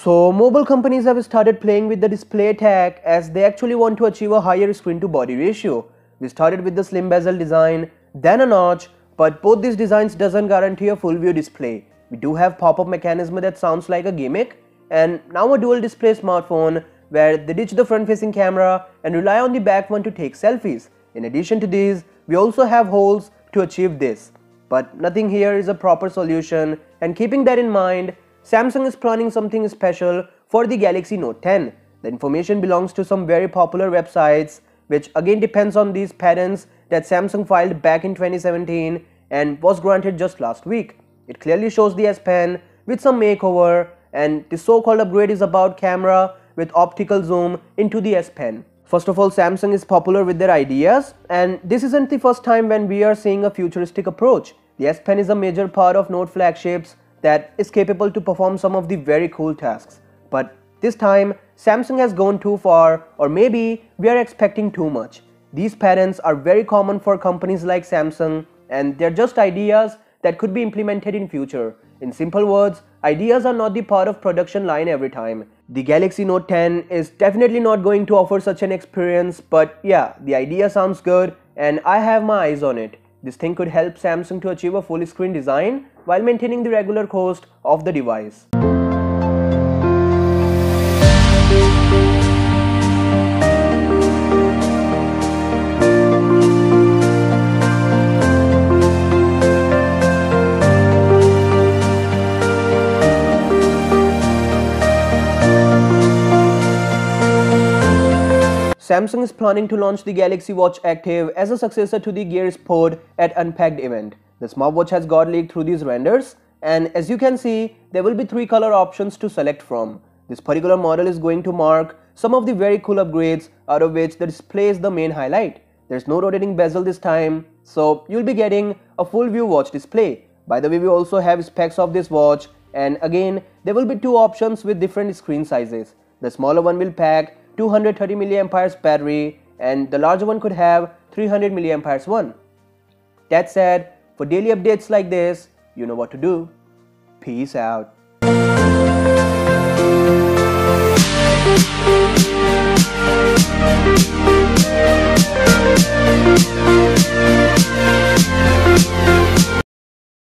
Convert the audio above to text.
So mobile companies have started playing with the display tech as they actually want to achieve a higher screen to body ratio. We started with the slim bezel design, then a notch, but both these designs doesn't guarantee a full view display. We do have pop-up mechanism that sounds like a gimmick, and now a dual display smartphone where they ditch the front facing camera and rely on the back one to take selfies. In addition to these, we also have holes to achieve this. But nothing here is a proper solution, and keeping that in mind, Samsung is planning something special for the Galaxy Note 10. The information belongs to some very popular websites, which again depends on these patents that Samsung filed back in 2017 and was granted just last week. It clearly shows the S Pen with some makeover, and the so-called upgrade is about camera with optical zoom into the S Pen. First of all, Samsung is popular with their ideas, and this isn't the first time when we are seeing a futuristic approach. The S Pen is a major part of Note flagships that is capable to perform some of the very cool tasks. But this time, Samsung has gone too far, or maybe we are expecting too much. These patents are very common for companies like Samsung, and they're just ideas that could be implemented in future. In simple words, ideas are not the part of production line every time. The Galaxy Note 10 is definitely not going to offer such an experience, but yeah, the idea sounds good and I have my eyes on it. This thing could help Samsung to achieve a full screen design while maintaining the regular cost of the device. Samsung is planning to launch the Galaxy Watch Active as a successor to the Gear Sport at Unpacked event. The smartwatch has got leaked through these renders, and as you can see, there will be 3 color options to select from. This particular model is going to mark some of the very cool upgrades, out of which the display is the main highlight. There's no rotating bezel this time, so you'll be getting a full view watch display. By the way, we also have specs of this watch, and again, there will be 2 options with different screen sizes. The smaller one will pack 230 mAh battery, and the larger one could have 300 mAh one. That said, for daily updates like this, you know what to do. Peace out.